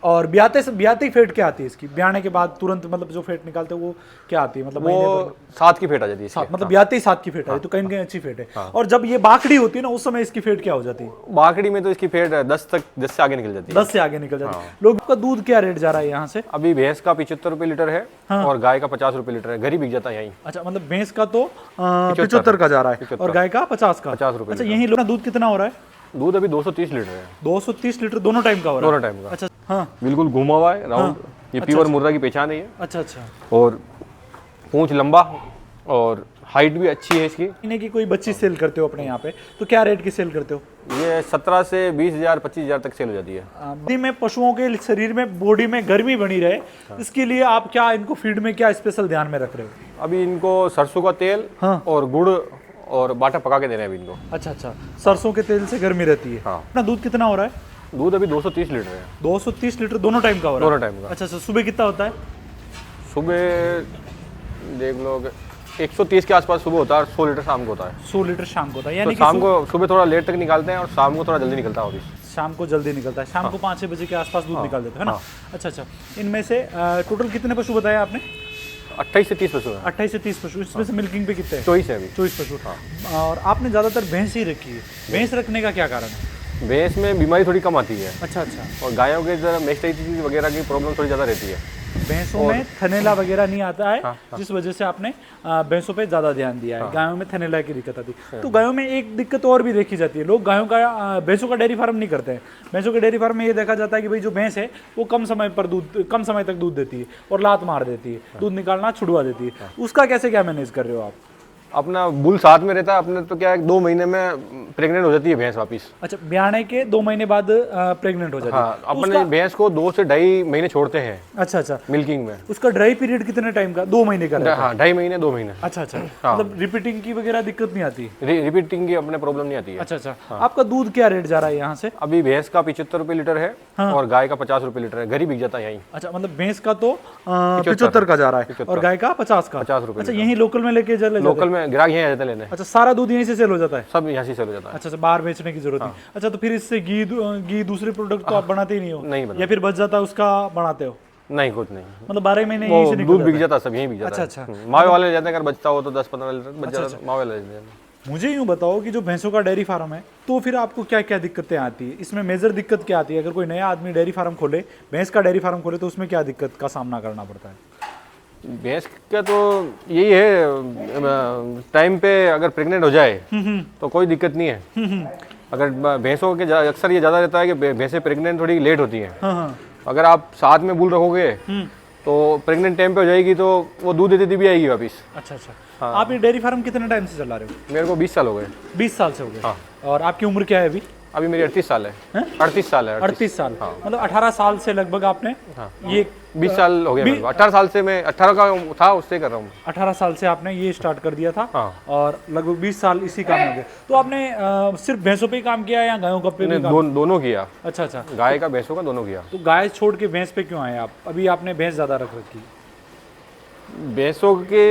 और ब्याते ही फेट क्या आती है इसकी, ब्याने के बाद तुरंत मतलब जो फेट निकालते हैं वो क्या आती है, मतलब महीने भर वो 7 की फेट आ जाती है इसकी। मतलब ब्याते ही 7 की फेट आ जाती है, तो कहीं ना कहीं अच्छी फेट है। और जब ये बाकड़ी होती है ना उस समय इसकी फेट क्या हो जाती है? बाकड़ी में तो इसकी फेट 10 से आगे निकल जाती है। 10 से आगे निकल जाती है। लोग का दूध क्या रेट जा रहा है यहाँ से? अभी भैंस का 75 रुपये लीटर है और गाय का 50 रुपये लीटर है, घर ही बिक जाता है यहीं। अच्छा, मतलब भैंस का तो 75 का जा रहा है और गाय का 50 का। 50 रुपये। अच्छा, यही लोग दूध कितना हो रहा है? दूध अभी 230 लीटर है। 230 लीटर दोनों टाइम का हो रहा है? दोनों टाइम का। अच्छा, हाँ, बिल्कुल घुमा हुआ है राउंड। ये प्योर मुर्रा की पहचान है ये। अच्छा अच्छा। और पूंछ लंबा और हाइट भी अच्छी है इसकी। महीने की कोई बच्ची सेल करते हो अपने यहाँ पे, तो क्या रेट की सेल करते हो? ये 17 से 20,000 25,000 तक सेल हो जाती है। बॉडी में, पशुओं के शरीर में बॉडी में गर्मी बनी रहे, इसके लिए आप क्या इनको फीड में क्या स्पेशल ध्यान में रख रहे हो? अभी इनको सरसों का तेल और गुड़ और बाटा पका के दे रहे हैं अभी इनको। अच्छा अच्छा, सरसों के तेल से गर्मी रहती है। हाँ। अपना दूध कितना हो रहा है? दूध अभी 230 लीटर है। 230 लीटर दोनों टाइम का हो रहा है? दोनों टाइम का। अच्छा अच्छा, सुबह कितना होता है? सुबह देख लो 130 के आसपास सुबह होता है और 100 लीटर शाम को होता है। 100 लीटर शाम को होता है, तो यानी कि शाम को सुबह थोड़ा लेट तक निकालते हैं और शाम को थोड़ा जल्दी निकलता है ऑफिस। शाम को जल्दी निकलता है, शाम को 5-6 बजे के आसपास दूध निकाल देते हैं, है ना? अच्छा अच्छा, इनमें से टोटल कितने पशु बताए आपने? 28 से 30 पशु है। 28 से 30 पशु। इसमें से मिल्किंग पे कितने हैं? 24 है अभी। 24 पशु। और आपने ज़्यादातर भैंस ही रखी है, भैंस रखने का क्या कारण है? भैंस में बीमारी थोड़ी कम आती है अच्छा अच्छा। और गायों के जरा मैस्टाइटिस वगैरह की प्रॉब्लम थोड़ी ज़्यादा रहती है। भैंसों में थनेला वगैरह नहीं आता है, जिस वजह से आपने भैंसों पे ज़्यादा ध्यान दिया है। गायों में थनेला की दिक्कत आती है। तो गायों में एक दिक्कत और भी देखी जाती है, लोग गायों का भैंसों का डेयरी फार्म नहीं करते हैं। भैंसों के डेयरी फार्म में ये देखा जाता है कि भाई जो भैंस है वो कम समय तक दूध देती है और लात मार देती है, दूध निकालना छुड़वा देती है। उसका कैसे क्या मैनेज कर रहे हो आप? अपना बुल साथ में रहता है अपने, तो क्या है 2 महीने में प्रेग्नेंट हो जाती है भैंस वापस। अच्छा, ब्याने के 2 महीने बाद प्रेग्नेंट हो जाती है? हाँ, अपने भैंस को 2 से 2.5 महीने छोड़ते हैं। अच्छा अच्छा, मिल्किंग में। उसका ड्राई पीरियड कितने टाइम का? 2 महीने का रहता है? हाँ, 2.5 महीने 2 महीने। अच्छा अच्छा, मतलब रिपीटिंग की वगैरह दिक्कत नहीं आती? रिपीटिंग की अपने प्रॉब्लम नहीं आती है। अच्छा अच्छा। आपका दूध क्या रेट जा रहा है यहाँ से? अभी भैंस का 75 रुपये लीटर है और गाय का 50 रुपये लीटर है, घर ही बिक जाता है यहीं। अच्छा, मतलब भैंस का तो 75 का जा रहा है और गाय का 50 का? 50 रुपये। अच्छा, यहीं लोकल में लेके चले? लोकल में ग्राहक यहीं आ जाते हैं लेने। अच्छा, सारा दूध यहीं से सेल हो जाता है? सब यहाँ से सेल हो जाता है। अच्छा, बाहर बेचने की जरूरत नहीं। अच्छा, तो फिर इससे घी दूसरे प्रोडक्ट तो आप बनाते ही नहीं हो? नहीं बनाते। या फिर बच जाता है उसका बनाते हो? नहीं, कुछ नहीं। मतलब 12 महीने यहीं से निकल दूध जाता बिक है? जाता है, सब यहीं बिक जाता है। अच्छा अच्छा। मावे वाले ले जाते हैं, अगर बचता हो तो 10-15 लीटर बच जाता है, मावे वाले ले जाते हैं। मुझे यूँ बताओ कि जो भैंसों का डेयरी फार्म है, तो फिर आपको क्या क्या दिक्कतें आती है इसमें? मेजर दिक्कत क्या आती है अगर कोई नया आदमी डेयरी फार्म खोले, भैंस का डेयरी फार्म खोले, तो उसमें क्या दिक्कत का सामना करना पड़ता है? भैंस का तो यही है, टाइम पे अगर प्रेग्नेंट हो जाए तो कोई दिक्कत नहीं है। अगर भैंसों के अक्सर ये ज़्यादा रहता है कि भैंसें प्रेग्नेंट थोड़ी लेट होती हैं। हाँ। अगर आप साथ में बुल रखोगे तो प्रेग्नेंट टाइम पे हो जाएगी तो वो दूध देती भी आएगी वापस। अच्छा अच्छा। आप ये डेयरी फार्म कितने टाइम से चला रहे हो? मेरे को 20 साल हो गए। 20 साल से हो गए? हाँ। और आपकी उम्र क्या है अभी? अभी मेरी 38 साल है। 38 साल है। 38 साल? मतलब 18 साल से लगभग आपने ये 20 साल हो गए। 18 साल से मैं 18 का था उससे कर रहा हूँ। 18 साल से आपने ये स्टार्ट कर दिया था? हाँ। और लगभग 20 साल इसी काम में हो गए। तो आपने सिर्फ भैंसों पे ही काम किया या गायों का पे भी काम? दोनों किया। अच्छा अच्छा, गाय का भैंसों का दोनों किया। तो गाय छोड़ के भैंस पे क्यों आए आप? अभी आपने भैंस ज्यादा रख रखी? भैंसों के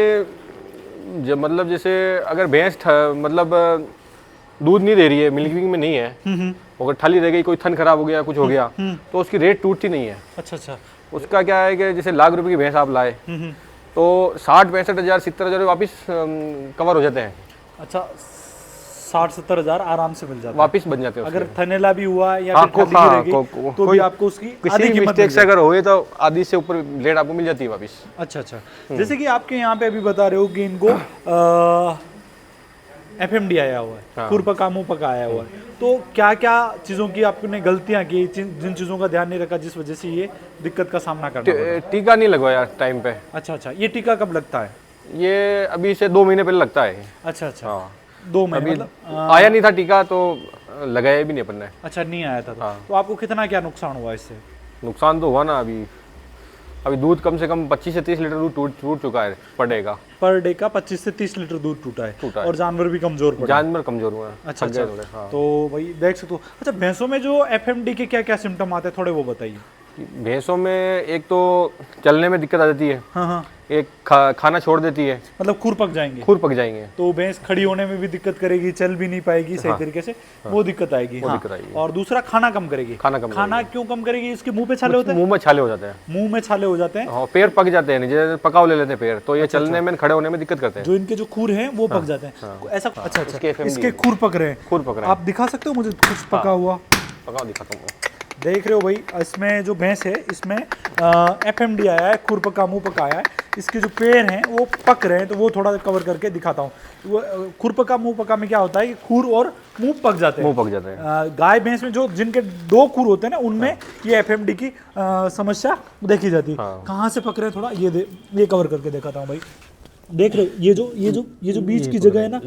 मतलब जैसे अगर भैंस मतलब दूध नहीं दे रही है, मिल्किंग में नहीं है, अगर थाली रह गई, कोई थन खराब हो गया, कुछ हो गया, तो उसकी रेट टूटती नहीं है। अच्छा अच्छा। उसका क्या है कि जैसे लाख रुपए की भैंस आप लाए तो 60-65 हज़ार 70 हज़ार वापस कवर हो जाते हैं। अच्छा, 60-70 हज़ार आराम से मिल जाता है? वापस बन जाते हैं। अगर थनेला भी हुआ या फिर खाली भी रह गई तो भी आपको उसकी आधी कीमत मिस्टेक से अगर हुए तो आधी से ऊपर रेट आपको मिल जाती है वापस। अच्छा अच्छा। जैसे कि आपके यहाँ पे अभी बता रहे हो कि इनको FMD आया हुआ है, खुर पका मुंह पका आया हुआ है, तो क्या क्या चीज़ों की आपने गलतियां की, जिन चीज़ों का ध्यान नहीं रखा जिस वजह से ये दिक्कत का सामना करना पड़ा? टीका नहीं लगवाया टाइम पे। अच्छा अच्छा, ये टीका कब लगता है? ये अभी से 2 महीने पहले लगता है। अच्छा अच्छा। हाँ। 2 महीने अभी मतलब आया नहीं था टीका तो लगाया भी नहीं अपन ने। अच्छा, नहीं आया था तो आपको कितना क्या नुकसान हुआ इससे? नुकसान तो हुआ ना। अभी दूध कम से कम 25 से 30 लीटर दूध टूट चुका है पर डे का। पर डे का 25 से 30 लीटर दूध टूटा है और जानवर भी कमजोर पड़े? जानवर कमजोर हुआ है। अच्छा अच्छा। तो भाई देख सकते हो। अच्छा, भैंसों में जो FMD के क्या क्या सिम्टम आते हैं थोड़े वो बताइए। भैंसों में एक तो चलने में दिक्कत आ जाती है, हाँ हाँ, एक खाना छोड़ देती है, मतलब खुर पक जाएंगे, खुर पक जाएंगे। तो भैंस खड़ी होने में भी दिक्कत करेगी, चल भी नहीं पाएगी सही तरीके से, वो दिक्कत आएगी। हाँ। दिक्कत आएगी। और दूसरा खाना कम करेगी। खाना क्यों कम करेगी? इसके मुंह पे छाले होते हैं, मुंह में छाले हो जाते हैं, मुंह में छाले हो जाते हैं, हाँ, पैर पक जाते हैं, जैसे पकाव ले लेते हैं पैर, तो ये चलने में खड़े होने में दिक्कत करते हैं। जो इनके जो खुर हैं वो पक जाते हैं ऐसा। अच्छा अच्छा, इसके FMD इसके खुर पक रहे हैं, खुर पक रहे आप दिखा सकते हो मुझे कुछ पका हुआ? पकाव दिखाता हूँ। देख रहे हो भाई, इसमें जो भैंस है इसमें FMD आया है, खुर पका मुंह पका आया है, इसके जो पैर हैं वो पक रहे हैं, तो वो थोड़ा कवर करके दिखाता हूँ। वो खुर पका मुंह पका में क्या होता है कि खुर और मुंह पक जाते हैं, मुंह पक जाते हैं। गाय भैंस में जो जिनके 2 खुर होते हैं ना, उनमें ये FMD की समस्या देखी जाती है। कहाँ से पक रहे हैं थोड़ा ये कवर करके दिखाता हूँ भाई। देख रहे हो, ये जो बीच की जगह है ना,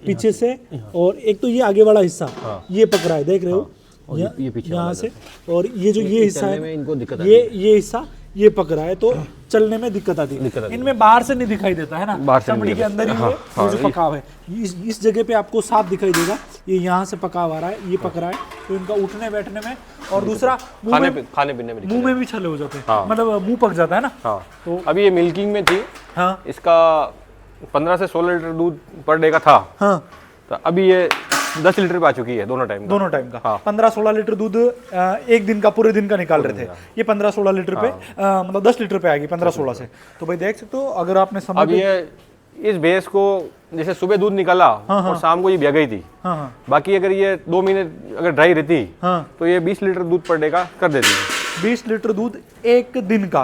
पीछे से, और एक तो ये आगे वाला हिस्सा ये पक रहा है, देख रहे हो, ये पीछे यहाँ से, और ये जो ये हिस्सा है इनको दिक्कत ये हिस्सा ये पक रहा है, तो चलने में दिक्कत आती है। इनमें बाहर से नहीं दिखाई देता है ना, चमड़ी के अंदर ही ये जो पकाव है, इस जगह पे आपको साफ दिखाई देगा, ये यहाँ से पकाव आ रहा है, ये पक रहा है, तो इनका उठने बैठने में, और दूसरा खाने पीने में मुंह में भी छले हो जाते हैं, मतलब मुंह पक जाता है ना। तो अभी ये मिल्किंग में थी, इसका 15 से 16 लीटर दूध पर डे का था, तो अभी ये 10 लीटर पे आ चुकी है दोनों टाइम का। 15-16 लीटर दूध एक दिन का, पूरे दिन का निकाल रहे थे, ये 15-16 लीटर पे मतलब 10 लीटर पे आएगी 15-16 से। तो भाई देख सकते हो, अगर आपने समझ, अब ये इस भैंस को जैसे सुबह दूध निकाला और शाम को ये ब्या गई थी, बाकी अगर ये 2 महीने अगर ड्राई रहती तो ये 20 लीटर दूध पर डे का कर देती है। 20 लीटर दूध एक दिन का,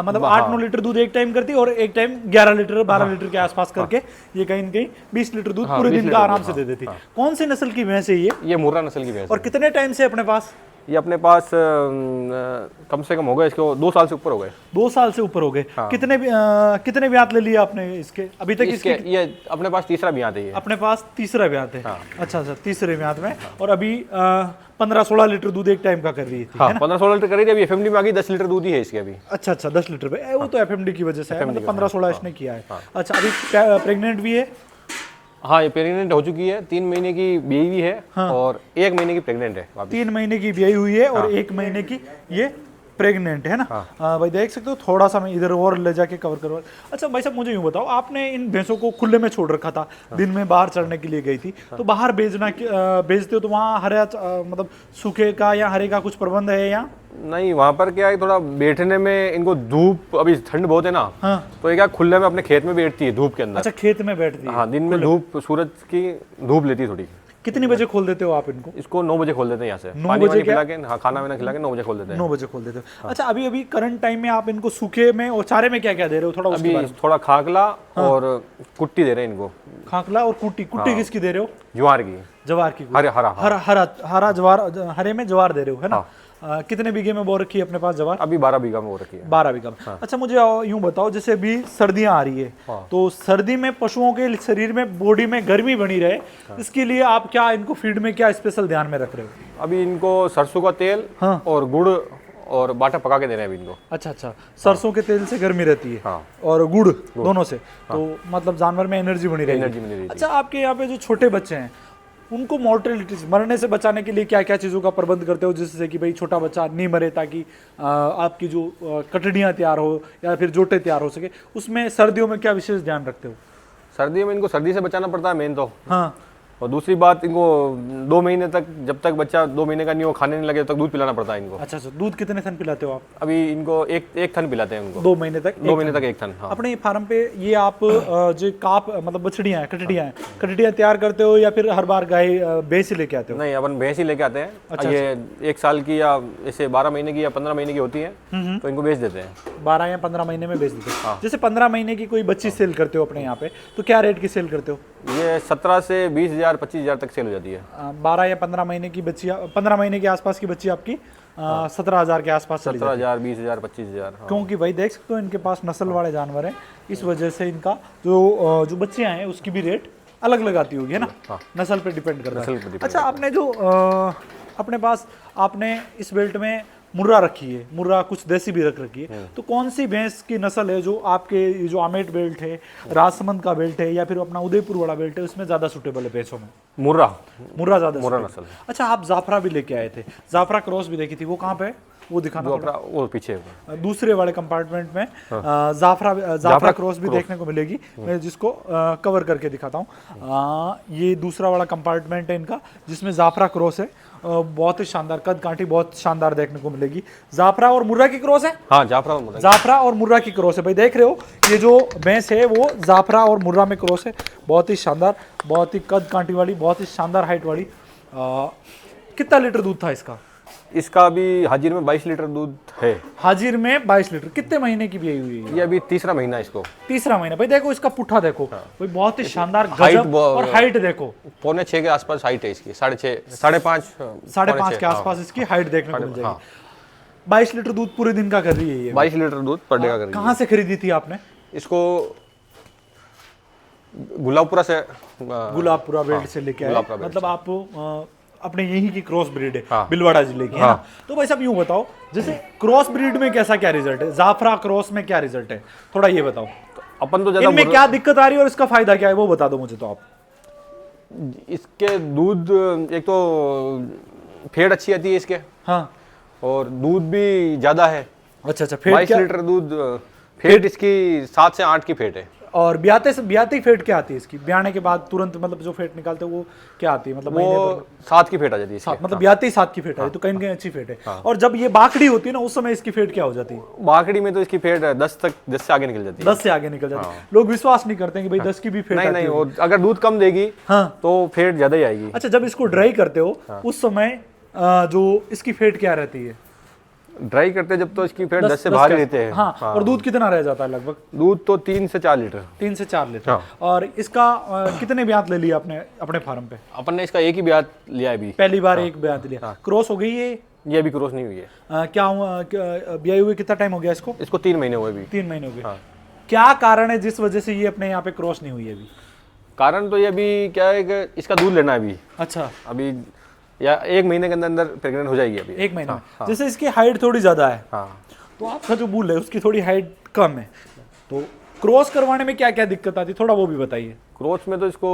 मतलब 8-9 लीटर दूध एक टाइम करती है, और एक टाइम 11 लीटर 12 लीटर के आसपास करके ये कहीं न कहीं 20 लीटर दूध पूरे दिन का आराम से दे देती। कौन सी नस्ल की भैंस है ये मुर्रा नस्ल की भैंस। और कितने टाइम से अपने पास? ये अपने पास कम से कम हो गए इसको 2 साल से ऊपर हो गए। 2 साल से ऊपर हो गए। कितने ब्यात ले लिए आपने इसके अभी तक? इसके ये अपने पास तीसरा ब्यात है। अपने पास तीसरा ब्यात है। अच्छा, तीसरे ब्यात में, और अभी 15-16 लीटर दूध एक टाइम का कर रही थी। 15-16 लीटर कर रही थी, अभी FMD में आ गई 10 लीटर दूध ही है इसके अभी। अच्छा, 10 लीटर पे, वो तो FMD की वजह से है, मतलब 15-16 इसने किया है। अच्छा, अभी प्रेग्नेंट भी है? हाँ, ये प्रेग्नेंट हो चुकी है, 3 महीने की ब्याई हुई है, और 1 महीने की प्रेग्नेंट है। 3 महीने की ब्याई हुई है और 1 महीने की ये प्रेग्नेंट है ना। भाई देख सकते हो, थोड़ा सा मैं इधर और ले जाके कवर करवा। अच्छा भाई साहब, मुझे यूँ बताओ, आपने इन भैंसों को खुले में छोड़ रखा था, दिन में बाहर चढ़ने के लिए गई थी, तो बाहर बेचते हो तो वहाँ हरे मतलब सूखे का या हरे का कुछ प्रबंध है या नहीं? वहाँ पर क्या है, थोड़ा बैठने में इनको धूप, अभी ठंड बहुत है ना, तो ये क्या खुले में अपने खेत में बैठती है धूप के अंदर। अच्छा, खेत में बैठती है। हाँ, दिन में धूप, सूरज की धूप लेती है थोड़ी। कितनी बजे खोल देते हो आप इनको? इसको 9 बजे खोल देते हैं यहाँ से, 9 बजे खिला के, हाँ, खाना वाना खिला के 9 बजे खोल देते हैं। 9 बजे खोल देते हो। अच्छा, अभी करंट टाइम में आप इनको सूखे में और चारे में क्या क्या दे रहे हो? थोड़ा अभी थोड़ा खाकला और कुट्टी दे रहे हैं इनको। खाकला और कुट्टी किसकी दे रहे हो? ज्वार की। जवार की। हरा जवार, हरे में जवार दे रहे हो, है ना? कितने बीघे में बो रखी है अपने पास जवार? अभी 12 बीघा में बो रखी है। 12 बीघा में। अच्छा, मुझे यूं बताओ, जैसे अभी सर्दियां आ रही है, तो सर्दी में पशुओं के शरीर में, बॉडी में गर्मी बनी रहे, इसके लिए आप क्या इनको फीड में क्या स्पेशल ध्यान में रख रहे हो? अभी इनको सरसों का तेल और गुड़ और बाटा पका के दे रहे हैं इनको। अच्छा, सरसों के तेल से गर्मी रहती है और गुड़ दोनों से, तो मतलब जानवर में एनर्जी बनी रहेगी। अच्छा, आपके यहाँ पे जो छोटे बच्चे हैं, उनको मोर्टेलिटी, मरने से बचाने के लिए क्या क्या चीज़ों का प्रबंध करते हो, जिससे कि भाई छोटा बच्चा नहीं मरे, ताकि आपकी जो कटड़ियाँ तैयार हो या फिर जोटे तैयार हो सके? उसमें सर्दियों में क्या विशेष ध्यान रखते हो? सर्दियों में इनको सर्दी से बचाना पड़ता है मेन तो। और दूसरी बात, इनको 2 महीने तक, जब तक बच्चा 2 महीने का नहीं हो, खाने नहीं लगे, तब तक दूध पिलाना पड़ता है इनको। अच्छा, दूध कितने थन पिलाते हो आप? अभी इनको एक थन पिलाते हैं उनको। 2 महीने तक? 2 महीने तक 1 थन। हाँ। अपने फार्म पे ये आप जो काप, मतलब बछड़ियाँ हैं, कटड़ियाँ तैयार करते हो, या फिर हर बार गाय भैंस ही लेके आते हो? नहीं, अपन भैंस ही लेके आते हैं। अच्छा, ये 1 साल की या ऐसे 12 महीने की या 15 महीने की होती है, तो इनको बेच देते हैं। 12 या 15 महीने में बेच देते हैं। जैसे 15 महीने की कोई बच्ची सेल करते हो अपने यहाँ पे, तो क्या रेट की सेल करते हो? ये 17 से 20,000 25,000 तक सेल हो जाती है। 12 या 15 महीने की बच्ची, 15 महीने के आसपास की बच्ची आपकी 17,000 के आसपास। 17,000 20,000 25,000। क्योंकि भाई देख सकते हो, इनके पास नस्ल वाले जानवर हैं, इस वजह से इनका जो बच्चियां हैं उसकी भी रेट अलग लगाती होगी, है ना? नस्ल पे डिपेंड करता है। अच्छा, आपने जो अपने पास आपने इस बेल्ट में मुर्रा रखी है, मुर्रा कुछ देसी भी रख रखी है, तो कौन सी भैंस की नस्ल है जो आपके जो आमेट बेल्ट है, राजसमंद का बेल्ट है, या फिर अपना उदयपुर वाला बेल्ट है, उसमें ज्यादा सुटेबल है भैंसों में? मुर्रा ज्यादा मुर्रा नस्ल। अच्छा, आप जाफरा भी लेके आए थे, जाफरा क्रॉस भी देखी थी, वो कहाँ पे है? वो दिखाना जो थोड़ा। अपना वो पीछे है। दूसरे वाले कंपार्टमेंट में जाफरा क्रॉस भी देखने को मिलेगी, मैं जिसको कवर करके दिखाता हूँ। ये दूसरा वाला कंपार्टमेंट है इनका, जिसमें जाफरा क्रॉस है। बहुत ही शानदार, कद काठी बहुत शानदार देखने को मिलेगी। जाफरा और मुर्रा की क्रॉस है। हाँ, जाफरा और मुर्रा। जाफरा और मुर्रा की क्रॉस है भाई, देख रहे हो ये जो भैंस है वो जाफरा और मुर्रा में क्रॉस है। बहुत ही शानदार, बहुत ही कद काठी वाली, बहुत ही शानदार हाइट वाली। कितना लीटर दूध था इसका? इसका अभी हाजिर में 22 लीटर दूध है। हाजिर में 22 लीटर। कितने महीने की ब्याई हुई है? ये अभी तीसरा महीना है इसको। तीसरा महीना। भाई देखो इसका पुट्ठा देखो भाई, बहुत ही शानदार हाइट गजब। और हाइट देखो 6.25 के आसपास हाइट है इसकी, 6.5 5.5 के आसपास इसकी हाइट देखने को मिल जाएगी। 22 लीटर दूध पूरे दिन का कर रही है ये। 22 लीटर दूध पर डे का कर रही है। कहाँ से खरीदी थी आपने इसको? गुलाबपुरा से। गुलाबपुरा बेल्ट से लेके आए। गुलाबपुरा बेल्ट मतलब आप अपने यहीं की क्रॉस ब्रीड है, हाँ। बिलवाड़ा जिले की है ना। तो भाई साहब यूं बताओ, जैसे क्रॉस ब्रीड में कैसा क्या रिजल्ट है, जाफरा क्रॉस में क्या रिजल्ट है, थोड़ा ये बताओ। अपन तो ज्यादा इनमें क्या दिक्कत आ रही है और इसका फायदा क्या है वो बता दो मुझे तो आप। इसके दूध, एक तो फेड अच्छी आती है इसके, हाँ। और दूध भी ज्यादा है। अच्छा, 22 लीटर दूध। फेड इसकी 7 से 8 की फेड है। और ब्याते ही फेट क्या आती है इसकी? ब्याने के बाद तुरंत मतलब जो फेट निकालते हैं वो क्या आती है? मतलब महीने वो भर 7 की फेट आ जाती है इसकी। मतलब ब्याते ही 7 की फेट आ जाती है, तो कहीं ना कहीं अच्छी फेट है। और जब ये बाकड़ी होती है ना, उस समय इसकी फेट क्या हो जाती है? बाकड़ी में तो इसकी फेट 10 से आगे निकल जाती है। 10 से आगे निकल जाती है। लोग विश्वास नहीं करते हैं कि भाई 10 की भी फेट नहीं, और अगर दूध कम देगी तो फेट ज्यादा ही आएगी। अच्छा, जब इसको ड्राई करते हो उस समय जो इसकी फेट क्या रहती है? ड्राई करते जब तो इसकी फेट 10 से बाहर ही रहते हैं। हाँ। और दूध कितना रह जाता है लगभग? दूध तो 3 से 4 लीटर। 3 से 4 लीटर। और इसका कितने ब्यात ले लिया आपने अपने फार्म पे? अपन ने इसका एक ही ब्यात लिया अभी। पहली बार एक ब्यात लिया। क्रॉस हो गई है? ये अभी क्रॉस नहीं हुई है। क्या ब्याई हुए कितना टाइम हो गया इसको? इसको 3 महीने हुए अभी। 3 महीने हो गए। क्या कारण है जिस वजह से ये अपने यहाँ पे क्रॉस नहीं हुई है अभी? कारण तो ये अभी क्या है कि इसका दूध लेना है अभी। अच्छा। अभी या 1 महीने के अंदर अंदर प्रेग्नेंट हो जाएगी अभी। 1 महीने में। जैसे इसकी हाइट थोड़ी ज्यादा है, हाँ। तो आपका जो बुल है उसकी थोड़ी हाइट कम है, तो क्रॉस करवाने में क्या क्या दिक्कत आती है थोड़ा वो भी बताइए। क्रॉस में तो इसको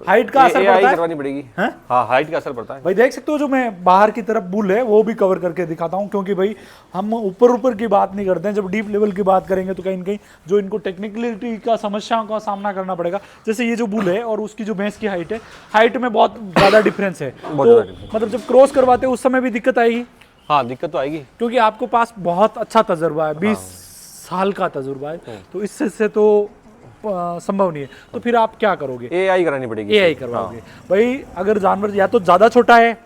हाइट का असर पड़ता है? करवानी पड़ेगी। हैं? हाँ, हाइट का असर पड़ता है भाई। देख सकते हो जो मैं बाहर की तरफ बुल है वो भी कवर करके दिखाता हूँ, क्योंकि भाई हम ऊपर की बात नहीं करते हैं। जब डीप लेवल की बात करेंगे तो कहीं ना कहीं जो इनको टेक्निकलिटी का समस्याओं का सामना करना पड़ेगा। जैसे ये जो बुल है और उसकी जो भैंस की हाइट है, हाइट में बहुत ज्यादा डिफरेंस है। तो मतलब जब क्रॉस करवाते हैं उस समय भी दिक्कत आएगी? हाँ, दिक्कत तो आएगी, क्योंकि आपके पास बहुत अच्छा तजुर्बा है, 20 साल का तजुर्बा है, तो इससे तो संभव नहीं है। तो फिर आप क्या करोगे? एआई करानी पड़ेगी। एआई करवाओगे। भाई अगर जानवर या तो ज्यादा छोटा है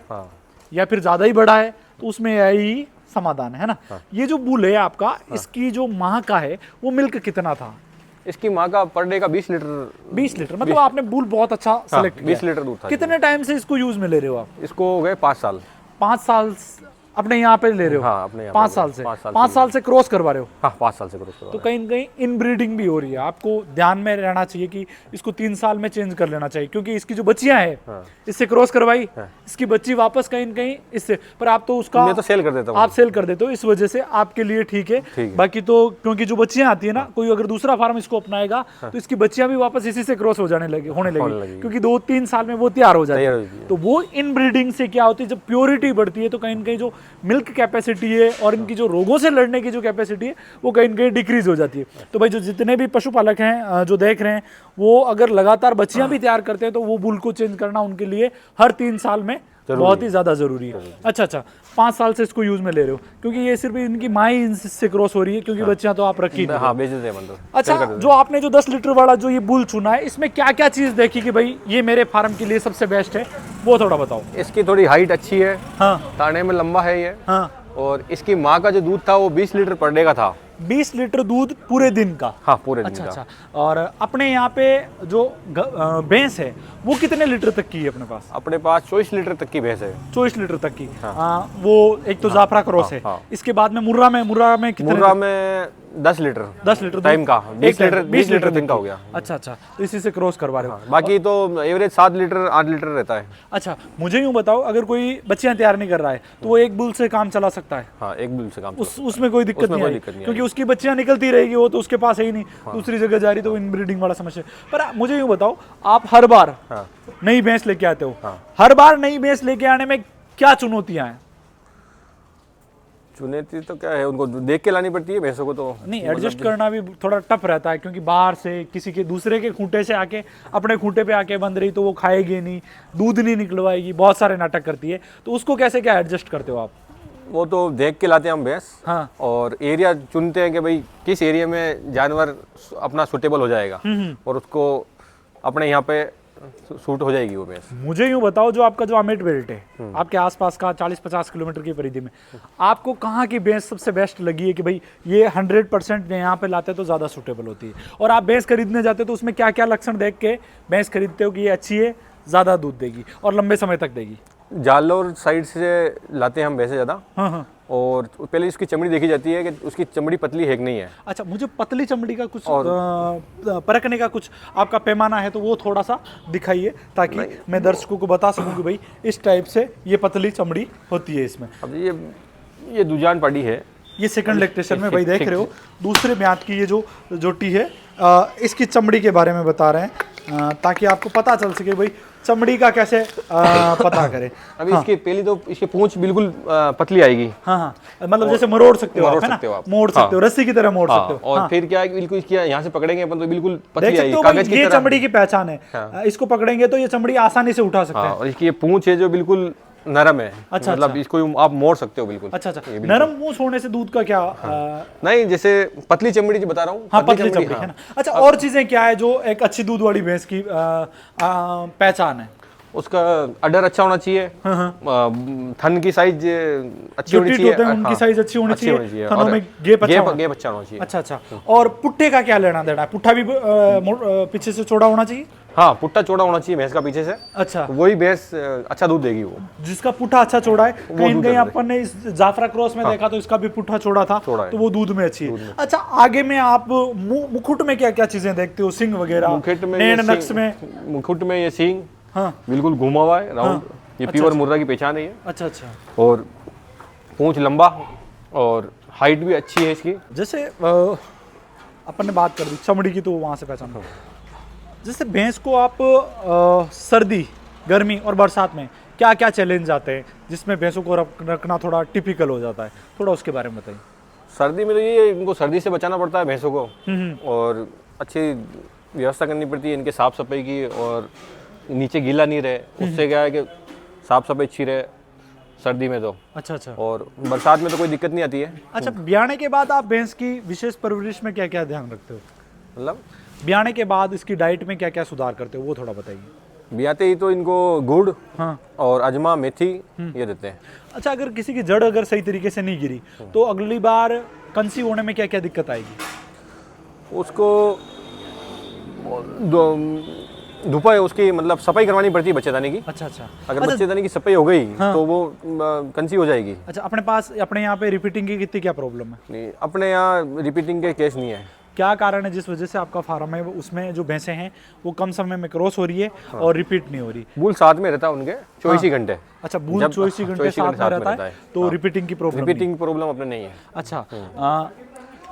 या फिर ज्यादा ही बड़ा है तो उसमें एआई समाधान है ना। ये जो बुल है आपका, इसकी जो माह का है वो मिल्क कितना था? इसकी माँ का पर डे का 20 लीटर। 20 लीटर। मतलब आपने बुल बहुत अच्छा सेलेक्ट किया। 20 लीटर दूध था। कितने टाइम से इसको यूज में ले रहे हो आप? इसको हो गए 5 साल। 5 साल अपने यहाँ पे ले रहे हो? हाँ, अपने यहाँ 5 साल से। 5 साल से क्रॉस करवा रहे हो? हाँ, 5 साल से क्रॉस करवा। तो कहीं ना कहीं इनब्रीडिंग भी हो रही है। आपको ध्यान में रहना चाहिए कि इसको 3 साल में चेंज कर लेना चाहिए, क्योंकि इसकी जो बच्चियां हैं इससे क्रॉस करवाई, इसकी बच्ची वापस कहीं ना कहीं इससे, पर आप तो उसका मैं तो सेल कर देता हूँ। आप सेल कर देते हो, इस वजह से आपके लिए ठीक है। बाकी तो क्योंकि जो बच्चियां आती है ना, कोई अगर दूसरा फार्म इसको अपनाएगा तो इसकी बच्चियां भी वापस इसी से क्रॉस होने लगी, क्योंकि 2-3 साल में वो तैयार हो जाती है। तो वो इनब्रीडिंग से क्या होती है, जब प्योरिटी बढ़ती है तो कहीं ना कहीं जो मिल्क कैपेसिटी है और इनकी जो रोगों से लड़ने की जो कैपेसिटी है वो कहीं ना कहीं डिक्रीज हो जाती है। तो भाई जो जितने भी पशुपालक हैं जो देख रहे हैं, वो अगर लगातार बच्चियां भी तैयार करते हैं तो वो बुल को चेंज करना उनके लिए हर 3 साल में बहुत ही ज्यादा जरूरी है। अच्छा, 5 साल से इसको यूज में ले रहे हो, क्योंकि ये सिर्फ इनकी माँ ही इनसे क्रॉस हो रही है, क्योंकि बच्चियां तो आप रखी नहीं। हाँ, बेच देते हैं मतलब। अच्छा, जो आपने जो 10 लीटर वाला जो ये बुल चुना है, इसमें क्या क्या चीज देखी कि भाई ये मेरे फार्म के लिए सबसे बेस्ट है, वो थोड़ा बताओ। इसकी थोड़ी हाइट अच्छी है। हाँ। ताने में लंबा है ये। हाँ। और इसकी माँ का जो दूध था वो 20 लीटर पर डे का था। 20 लीटर दूध पूरे दिन का? हाँ, पूरे दिन अच्छा, का। अच्छा। और अपने यहाँ पे जो भैंस है वो कितने लीटर तक की है अपने पास? अपने पास 24 लीटर तक की भैंस है। 24 लीटर तक की। वो एक तो जाफरा क्रॉस है। इसके बाद में मुर्रा में कितने? मुर्रा में 10 लीटर। 10 लीटर टाइम का। 20 लीटर दिन का हो गया। अच्छा, तो इसी से क्रॉस करवा रहे हो। बाकी तो एवरेज 7 लीटर 8 लीटर रहता है। अच्छा, मुझे यूँ बताओ, अगर कोई बच्चियां तैयार नहीं कर रहा है तो वो एक बुल से काम चला सकता है? हाँ, एक बुल से काम उसमें कोई दिक्कत नहीं है, क्योंकि उसकी बच्चियां निकलती रहेगी, वो तो उसके पास है ही नहीं, दूसरी जगह जा रही, तो इनब्रीडिंग वाला समस्या। पर मुझे यूँ बताओ, आप हर बार नई भैंस लेके आते हो, हर बार नई भैंस लेके आने में क्या चुनौतियां हैं? चुनौती तो क्या है, उनको देख के लानी पड़ती है भैंसों को तो। नहीं, एडजस्ट करना भी थोड़ा टफ रहता है, क्योंकि बाहर से किसी के दूसरे के खूंटे से आके अपने खूंटे पे आके बंध रही, तो वो खाएगी नहीं, दूध नहीं निकलवाएगी, बहुत सारे नाटक करती है। तो उसको कैसे क्या एडजस्ट करते हो आप? वो तो देख के लाते हैं हम भैंस। हाँ। और एरिया चुनते हैं कि भाई किस एरिया में जानवर अपना सूटेबल हो जाएगा और उसको अपने यहाँ पे सूट हो जाएगी वो भैंस। मुझे यूं बताओ, जो आपका जो आमेट बेल्ट है आपके आसपास का 40-50 किलोमीटर की परिधि में, आपको कहाँ की भैंस सबसे बेस्ट लगी है कि भाई ये 100% यहाँ पे लाते तो ज़्यादा सूटेबल होती है? और आप भैंस खरीदने जाते हो तो उसमें क्या क्या लक्षण देख के भैंस खरीदते हो कि ये अच्छी है, ज़्यादा दूध देगी और लंबे समय तक देगी? जालौर साइड से लाते हैं हम भैंसे ज़्यादा। हाँ हाँ। और पहले इसकी चमड़ी देखी जाती है कि उसकी चमड़ी पतली है कि नहीं है। अच्छा, मुझे पतली चमड़ी का कुछ परखने का कुछ आपका पैमाना है तो वो थोड़ा सा दिखाइए, ताकि मैं दर्शकों को बता सकूं कि भाई इस टाइप से ये पतली चमड़ी होती है इसमें। अब ये दुजान पड़ी है, ये सेकंड लैक्टेशन में भाई देख रहे हो, दूसरे ब्यात की ये जो जोटी है, इसकी चमड़ी के बारे में बता रहे हैं, ताकि आपको पता चल सके भाई चमड़ी का कैसे पता करें। अभी इसकी पहली तो इसकी पूंछ बिल्कुल पतली आएगी। हाँ हाँ, मतलब जैसे मरोड़ सकते हो आप, है ना? मोड़ सकते हो, रस्सी की तरह मोड़ सकते हो। और फिर क्या है, बिल्कुल इसकी यहाँ से पकड़ेंगे अपन तो बिल्कुल पतली देख आएगी, सकते हो कागज की ये तरह। चमड़ी की पहचान है। इसको पकड़ेंगे तो ये चमड़ी आसानी से उठा सकते हैं। और इसकी ये पूंछ है जो बिल्कुल नरम है। अच्छा, मतलब इसको आप मोड़ सकते हो बिल्कुल। अच्छा अच्छा, नरम मूंछ होने से दूध का क्या? नहीं, जैसे पतली चमड़ी जो बता रहा हूँ। हाँ, पतली चमड़ी है ना। अच्छा, और चीजें क्या है जो एक अच्छी दूध वाली भैंस की पहचान है? उसका अडर अच्छा होना चाहिए, थन की साइज अच्छी होनी चाहिए, उनकी साइज अच्छी होनी चाहिए, थनों में गेप अच्छा होना चाहिए। अच्छा अच्छा। और पुट्ठे का क्या लेना देना है? पुट्ठा भी पीछे से चौड़ा होना चाहिए? हाँ, पुट्ठा चौड़ा होना चाहिए भैंस का पीछे से। अच्छा, वही भैंस अच्छा दूध देगी। वो जिसका पुट्ठा अच्छा चौड़ा है, कहीं कहीं अपन ने इस जाफरा क्रॉस में देखा तो इसका भी पुट्ठा चौड़ा था, तो वो दूध में अच्छी है। अच्छा, आगे में आप मुकुट में क्या क्या चीजें देखते हो? सिंग वगैरह, नैन नक्श में? मुकुट में ये सींग हाँ, बिल्कुल घुमा हुआ है, राउंड। ये प्योर मुर्रा की पहचान है ये। अच्छा अच्छा। और पूंछ लंबा और हाइट भी अच्छी है इसकी। जैसे अपन ने बात कर दी चमड़ी की, तो वहां से पहचान हो। जैसे भैंस को आप सर्दी, गर्मी और बरसात में क्या क्या चैलेंज आते हैं जिसमें भैंसों को रखना थोड़ा टिपिकल हो जाता है? थोड़ा उसके बारे में बताइए। सर्दी में तो ये इनको सर्दी से बचाना पड़ता है भैंसों को, और अच्छी व्यवस्था करनी पड़ती है इनके साफ सफाई की, और नीचे गीला नहीं रहे, उससे क्या है कि साफ सफाई अच्छी रहे सर्दी में तो। अच्छा अच्छा। और बरसात में तो कोई दिक्कत नहीं आती है। अच्छा, ब्याने के बाद आप भैंस की विशेष परवरिश में क्या क्या ध्यान रखते हो? मतलब ब्याने के बाद इसकी डाइट में क्या क्या सुधार करते हो, वो थोड़ा बताइए। ब्याते ही तो इनको गुड़ हाँ, और अजमा, मेथी ये देते हैं। अच्छा, अगर किसी की जड़ अगर सही तरीके से नहीं गिरी तो अगली बार कंसीव होने में क्या क्या दिक्कत आएगी? उसको धुपा है उसकी, मतलब सफाई करवानी पड़ती है बच्चेदानी की। अच्छा अच्छा। अगर बच्चेदानी की सफाई हो गई तो वो कंसीव हो जाएगी। अच्छा, अपने यहाँ पे रिपीटिंग की कितनी क्या प्रॉब्लम है? नहीं, अपने यहाँ रिपीटिंग के केस नहीं है। क्या कारण है जिस वजह से आपका फार्म है उसमें जो भैंसें हैं वो कम समय में क्रॉस हो रही है और रिपीट नहीं हो रही? बूल साथ में रहता है उनके 24 घंटे। अच्छा, बूल 24 घंटे साथ में रहता है, तो रिपीटिंग की प्रॉब्लम अपने नहीं है। अच्छा,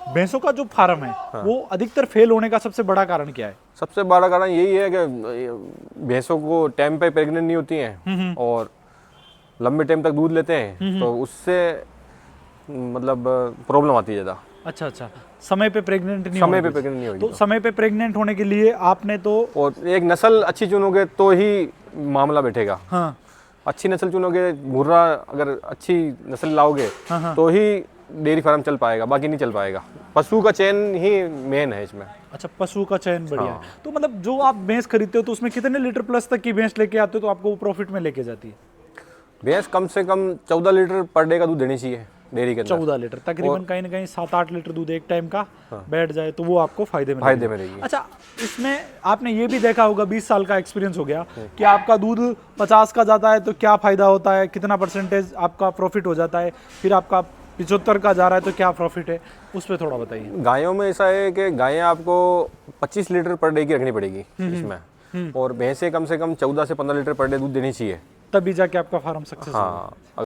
भैंसों का जो फार्म है वो अधिकतर फेल होने का सबसे बड़ा कारण क्या है? सबसे बड़ा कारण यही है कि भैंसों को टाइम पे प्रेग्नेंट नहीं होती हैं और लंबे टाइम तक दूध लेते हैं, तो उससे मतलब प्रॉब्लम आती है ज़्यादा। अच्छा अच्छा, समय पे प्रेग्नेंट नहीं होगी तो समय पे प्रेग्नेंट होने के लिए आपने तो, और एक नस्ल अच्छी चुनोगे तो ही मामला बैठेगा। हाँ, अच्छी नस्ल चुनोगे, मुर्रा अगर अच्छी नस्ल लाओगे तो ही डेयरी फार्म चल पाएगा, बाकी नहीं चल पाएगा। पशु का चयन ही मेन है इसमें। अच्छा, पशु का चयन बढ़िया है। तो मतलब जो आप भैंस खरीदते हो तो उसमें कितने लीटर प्लस तक की भैंस लेके आते हो तो आपको वो प्रॉफिट में लेके जाती है? भैंस कम से कम 14 लीटर पर डे का दूध देनी चाहिए डेयरी के अंदर। 14 लीटर, तकरीबन कहीं ना कहीं 7-8 लीटर दूध एक टाइम का बैठ जाए तो वो आपको फायदे में रहेगी। अच्छा, इसमें आपने ये भी देखा होगा, 20 साल का एक्सपीरियंस हो गया कि आपका दूध 50 का जाता है तो क्या फायदा होता है, कितना परसेंटेज आपका प्रॉफिट हो जाता है, फिर आपका 75 का जा रहा है तो क्या प्रॉफिट है, उस पर थोड़ा बताइए। गायों में ऐसा है कि गायें आपको 25 लीटर पर डे की रखनी पड़ेगी इसमें, और भैंसें कम से कम 14 से 15 लीटर पर डे दूध देनी चाहिए, तभी जाके आपका फार्म सक्सेस होगा। हाँ।